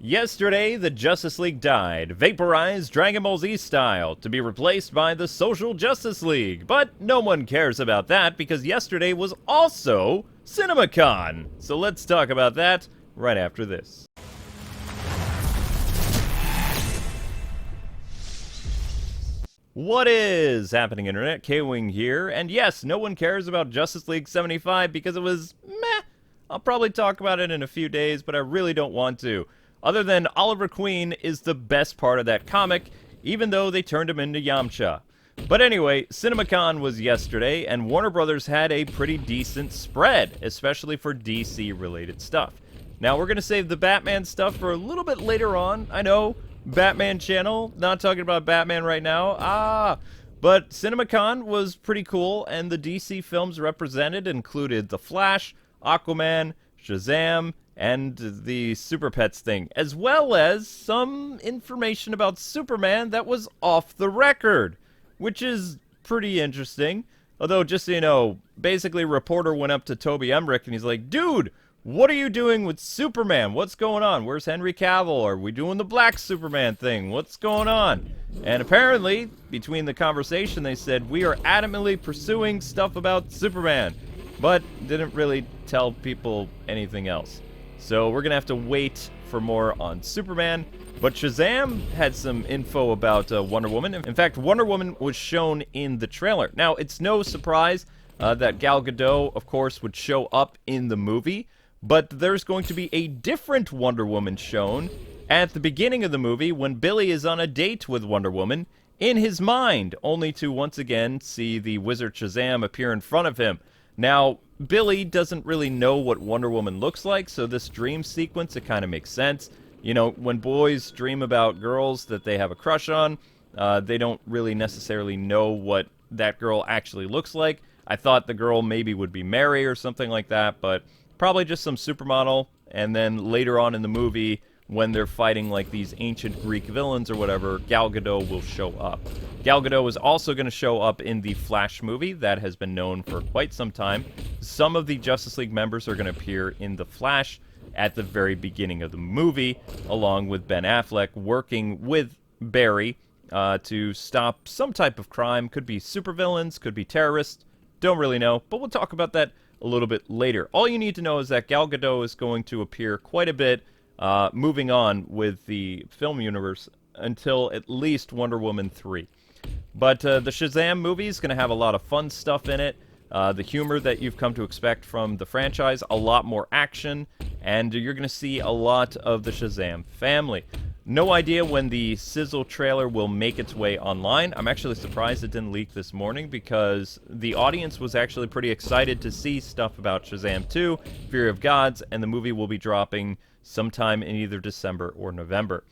Yesterday, the Justice League died, vaporized Dragon Ball Z style, to be replaced by the Social Justice League. But no one cares about that because yesterday was also Cinemacon. So let's talk about that right after this. What is happening, Internet? K-Wing here, and yes, no one cares about Justice League 75 because it was meh. I'll probably talk about it in a few days, but I really don't want to. Other than Oliver Queen is the best part of that comic, even though they turned him into Yamcha. But anyway, Cinemacon was yesterday, and Warner Brothers had a pretty decent spread, especially for DC-related stuff. Now, we're going to save the Batman stuff for a little bit later on. I know, Batman channel, not talking about Batman right now. But Cinemacon was pretty cool, and the DC films represented included The Flash, Aquaman, Shazam, and the Super Pets thing, as well as some information about Superman that was off the record, which is pretty interesting. Although, just so you know, basically a reporter went up to Toby Emmerich and he's like, dude, what are you doing with Superman? What's going on? Where's Henry Cavill? Are we doing the Black Superman thing? What's going on? And apparently, between the conversation, they said, we are adamantly pursuing stuff about Superman, but didn't really tell people anything else. So we're going to have to wait for more on Superman. But Shazam had some info about Wonder Woman. In fact, Wonder Woman was shown in the trailer. Now, it's no surprise that Gal Gadot, of course, would show up in the movie. But there's going to be a different Wonder Woman shown at the beginning of the movie when Billy is on a date with Wonder Woman in his mind, only to once again see the wizard Shazam appear in front of him. Now, Billy doesn't really know what Wonder Woman looks like, so this dream sequence, it kind of makes sense. You know, when boys dream about girls that they have a crush on, they don't really necessarily know what that girl actually looks like. I thought the girl maybe would be Mary or something like that, but probably just some supermodel. And then later on in the movie, when they're fighting like these ancient Greek villains or whatever, Gal Gadot will show up. Gal Gadot is also going to show up in the Flash movie. That has been known for quite some time. Some of the Justice League members are going to appear in the Flash at the very beginning of the movie, along with Ben Affleck working with Barry to stop some type of crime. Could be supervillains, could be terrorists. Don't really know, but we'll talk about that a little bit later. All you need to know is that Gal Gadot is going to appear quite a bit moving on with the film universe until at least Wonder Woman 3. But the Shazam movie is going to have a lot of fun stuff in it. The humor that you've come to expect from the franchise, a lot more action, and you're going to see a lot of the Shazam family. No idea when the sizzle trailer will make its way online. I'm actually surprised it didn't leak this morning because the audience was actually pretty excited to see stuff about Shazam 2, Fury of Gods, and the movie will be dropping sometime in either December or November.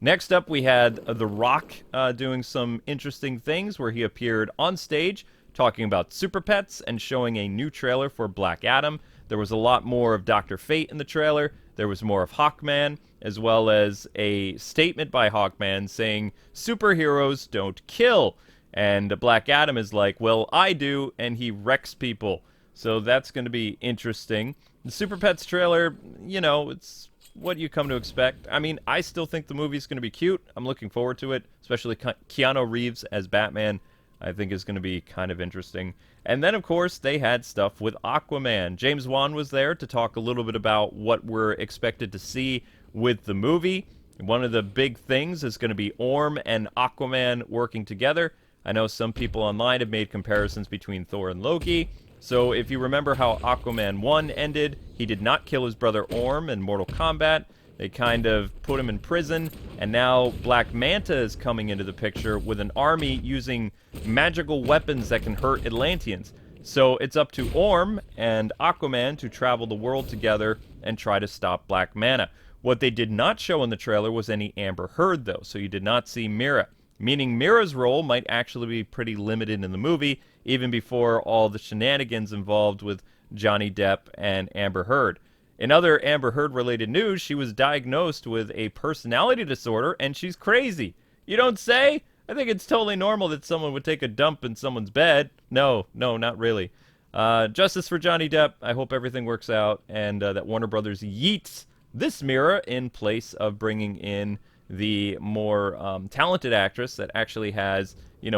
Next up, we had The Rock doing some interesting things where he appeared on stage talking about Super Pets and showing a new trailer for Black Adam. There was a lot more of Dr. Fate in the trailer. There was more of Hawkman, as well as a statement by Hawkman saying, superheroes don't kill. And Black Adam is like, well, I do, and he wrecks people. So that's going to be interesting. The Super Pets trailer, you know, it's what you come to expect. I mean, I still think the movie's going to be cute. I'm looking forward to it, especially Keanu Reeves as Batman. I think is going to be kind of interesting. And then, of course, they had stuff with Aquaman. James Wan was there to talk a little bit about what we're expected to see with the movie. One of the big things is going to be Orm and Aquaman working together. I know some people online have made comparisons between Thor and Loki. So if you remember how Aquaman 1 ended, he did not kill his brother Orm in Mortal Kombat. They kind of put him in prison, and now Black Manta is coming into the picture with an army using magical weapons that can hurt Atlanteans. So it's up to Orm and Aquaman to travel the world together and try to stop Black Manta. What they did not show in the trailer was any Amber Heard, though, so you did not see Mira. Meaning Mira's role might actually be pretty limited in the movie, even before all the shenanigans involved with Johnny Depp and Amber Heard. In other Amber Heard-related news, she was diagnosed with a personality disorder, and she's crazy. You don't say? I think it's totally normal that someone would take a dump in someone's bed. No, not really. Justice for Johnny Depp. I hope everything works out, and that Warner Brothers yeets this mirror in place of bringing in the more talented actress that actually has,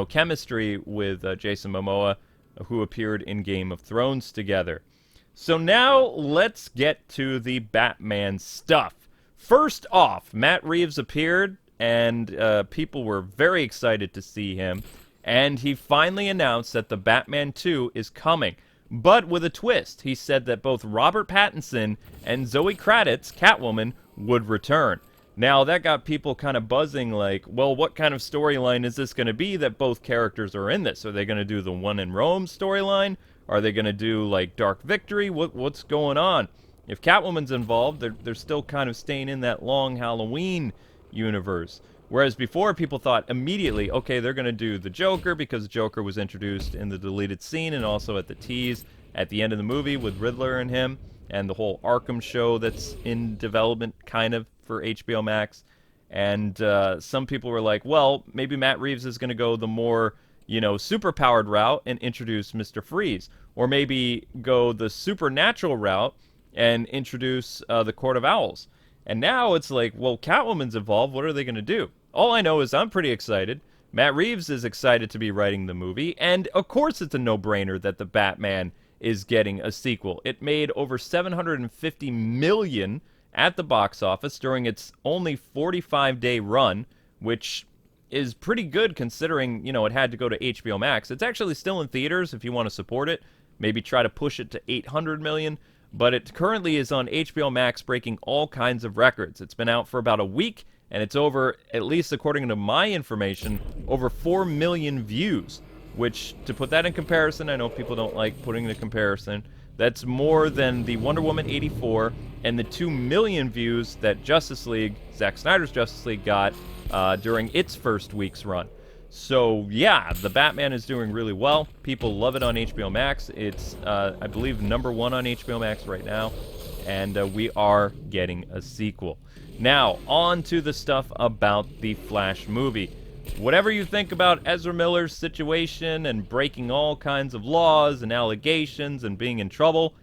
chemistry with Jason Momoa, who appeared in Game of Thrones together. So now let's get to the Batman stuff. First off, Matt Reeves appeared, and people were very excited to see him. And he finally announced that the Batman 2 is coming. But with a twist, he said that both Robert Pattinson and Zoe Kravitz, Catwoman, would return. Now, that got people kind of buzzing like, well, what kind of storyline is this going to be that both characters are in this? Are they going to do the One in Rome storyline? Are they going to do, like, Dark Victory? What's going on? If Catwoman's involved, they're still kind of staying in that long Halloween universe. Whereas before, people thought immediately, okay, they're going to do the Joker because Joker was introduced in the deleted scene and also at the tease at the end of the movie with Riddler and him, and the whole Arkham show that's in development kind of for HBO Max. And some people were like, well, maybe Matt Reeves is going to go the more, super-powered route and introduce Mr. Freeze. Or maybe go the supernatural route and introduce the Court of Owls. And now it's like, well, Catwoman's involved. What are they going to do? All I know is I'm pretty excited. Matt Reeves is excited to be writing the movie. And, of course, it's a no-brainer that the Batman is getting a sequel. It made over $750 million at the box office during its only 45-day run, which is pretty good considering, it had to go to HBO Max. It's actually still in theaters if you want to support it. Maybe try to push it to $800 million. But it currently is on HBO Max, breaking all kinds of records. It's been out for about a week, and it's over, at least according to my information, over 4 million views. Which, to put that in comparison, I know people don't like putting the comparison, that's more than the Wonder Woman 84 and the 2 million views that Justice League, Zack Snyder's Justice League, got during its first week's run. So, yeah, the Batman is doing really well. People love it on HBO Max. It's, I believe, #1 on HBO Max right now. And we are getting a sequel. Now, on to the stuff about the Flash movie. Whatever you think about Ezra Miller's situation and breaking all kinds of laws and allegations and being in trouble,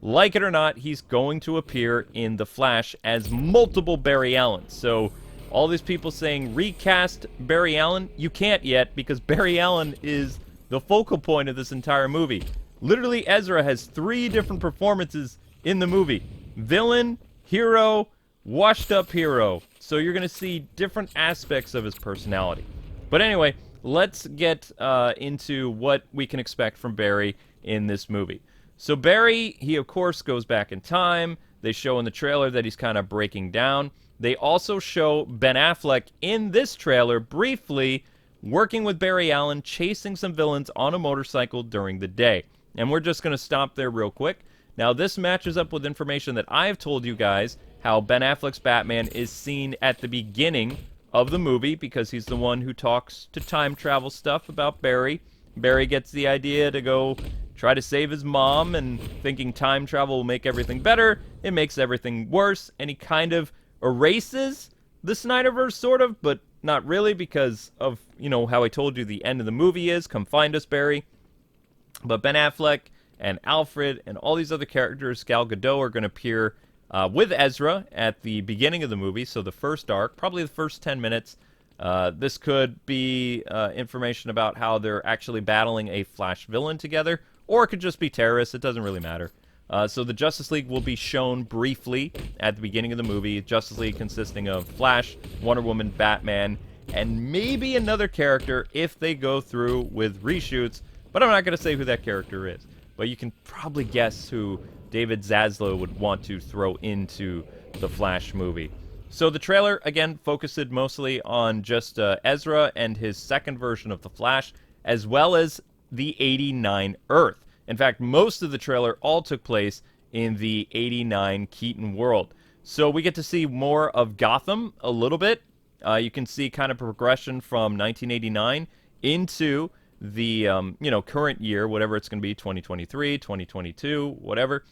like it or not, he's going to appear in The Flash as multiple Barry Allens. So, all these people saying recast Barry Allen, you can't yet because Barry Allen is the focal point of this entire movie. Literally, Ezra has 3 different performances in the movie. Villain, hero, washed up hero. So you're going to see different aspects of his personality. But anyway, let's get into what we can expect from Barry in this movie. So Barry, he of course goes back in time. They show in the trailer that he's kind of breaking down. They also show Ben Affleck in this trailer briefly working with Barry Allen, chasing some villains on a motorcycle during the day. And we're just going to stop there real quick. Now, this matches up with information that I've told you guys, how Ben Affleck's Batman is seen at the beginning of the movie because he's the one who talks to time travel stuff about Barry. Barry gets the idea to go try to save his mom, and thinking time travel will make everything better, it makes everything worse, and he kind of erases the Snyderverse, sort of, but not really because of, how I told you the end of the movie is. Come find us, Barry. But Ben Affleck and Alfred and all these other characters, Gal Gadot, are going to appear with Ezra at the beginning of the movie, so the first arc, probably the first 10 minutes. This could be information about how they're actually battling a Flash villain together, or it could just be terrorists. It doesn't really matter. So the Justice League will be shown briefly at the beginning of the movie. Justice League consisting of Flash, Wonder Woman, Batman, and maybe another character if they go through with reshoots. But I'm not going to say who that character is. But you can probably guess who David Zaslav would want to throw into the Flash movie. So the trailer, again, focused mostly on just Ezra and his second version of the Flash, as well as the 89 Earth. In fact, most of the trailer all took place in the 89 Keaton world. So we get to see more of Gotham a little bit. You can see kind of progression from 1989 into the current year, whatever it's going to be, 2023, 2022, whatever.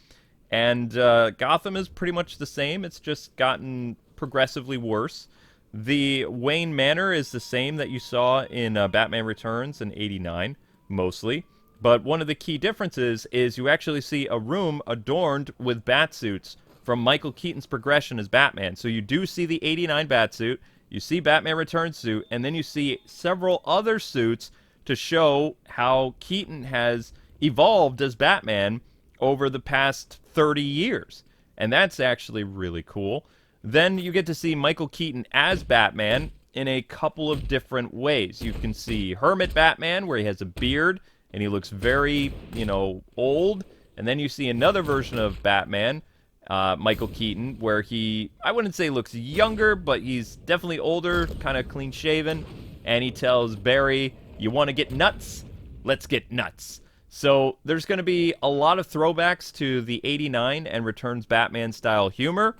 And Gotham is pretty much the same. It's just gotten progressively worse. The Wayne Manor is the same that you saw in Batman Returns in 89, mostly. But one of the key differences is you actually see a room adorned with bat suits from Michael Keaton's progression as Batman. So you do see the 89 Batsuit, you see Batman Returns suit, and then you see several other suits to show how Keaton has evolved as Batman over the past 30 years. And that's actually really cool. Then you get to see Michael Keaton as Batman in a couple of different ways. You can see Hermit Batman, where he has a beard, and he looks very, old. And then you see another version of Batman, Michael Keaton, where he, I wouldn't say looks younger, but he's definitely older, kind of clean-shaven. And he tells Barry, "You want to get nuts? Let's get nuts." So there's going to be a lot of throwbacks to the 89 and Returns Batman-style humor,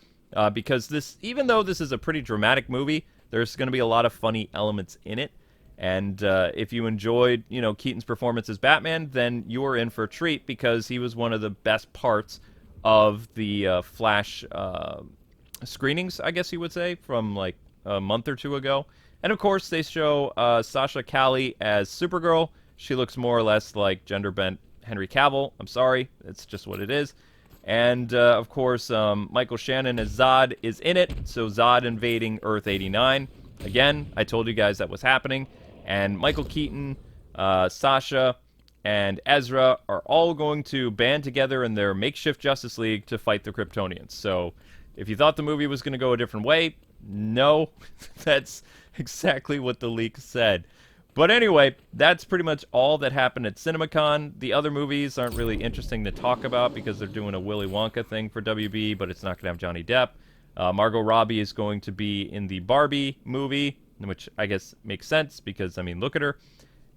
because this, even though this is a pretty dramatic movie, there's going to be a lot of funny elements in it. And if you enjoyed, Keaton's performance as Batman, then you're in for a treat, because he was one of the best parts of the Flash screenings, I guess you would say, from like a month or two ago. And of course, they show Sasha Calle as Supergirl. She looks more or less like gender-bent Henry Cavill. I'm sorry, it's just what it is. And, of course, Michael Shannon as Zod is in it, so Zod invading Earth 89. Again, I told you guys that was happening. And Michael Keaton, Sasha, and Ezra are all going to band together in their makeshift Justice League to fight the Kryptonians. So, if you thought the movie was going to go a different way, no, that's exactly what the leak said. But anyway, that's pretty much all that happened at Cinemacon. The other movies aren't really interesting to talk about because they're doing a Willy Wonka thing for WB, but it's not going to have Johnny Depp. Margot Robbie is going to be in the Barbie movie, which I guess makes sense because, look at her.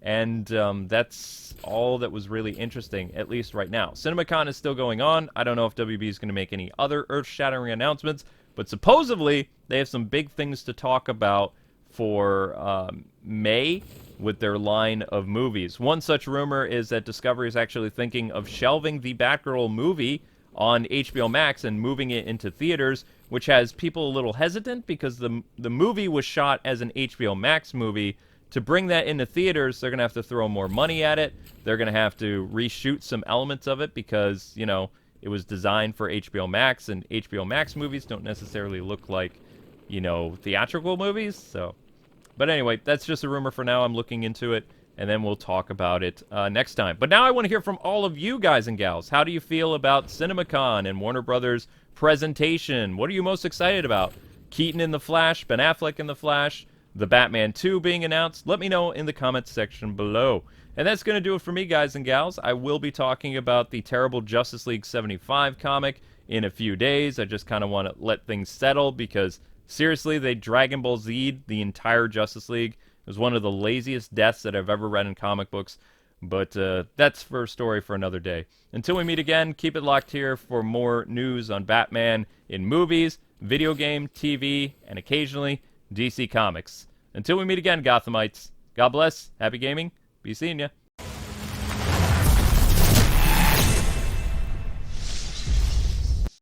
And that's all that was really interesting, at least right now. Cinemacon is still going on. I don't know if WB is going to make any other earth-shattering announcements, but supposedly they have some big things to talk about for May with their line of movies. One such rumor is that Discovery is actually thinking of shelving the Batgirl movie on HBO Max and moving it into theaters, which has people a little hesitant because the movie was shot as an HBO Max movie. To bring that into theaters, they're going to have to throw more money at it. They're going to have to reshoot some elements of it because, it was designed for HBO Max, and HBO Max movies don't necessarily look like, theatrical movies, so... But anyway, that's just a rumor for now. I'm looking into it, and then we'll talk about it next time. But now I want to hear from all of you guys and gals. How do you feel about Cinemacon and Warner Brothers' presentation? What are you most excited about? Keaton in The Flash, Ben Affleck in The Flash, The Batman 2 being announced? Let me know in the comments section below. And that's going to do it for me, guys and gals. I will be talking about the terrible Justice League 75 comic in a few days. I just kind of want to let things settle because... seriously, they Dragon Ball Z'd the entire Justice League. It was one of the laziest deaths that I've ever read in comic books. But that's for a story for another day. Until we meet again, keep it locked here for more news on Batman in movies, video game, TV, and occasionally DC Comics. Until we meet again, Gothamites. God bless. Happy gaming. Be seeing ya.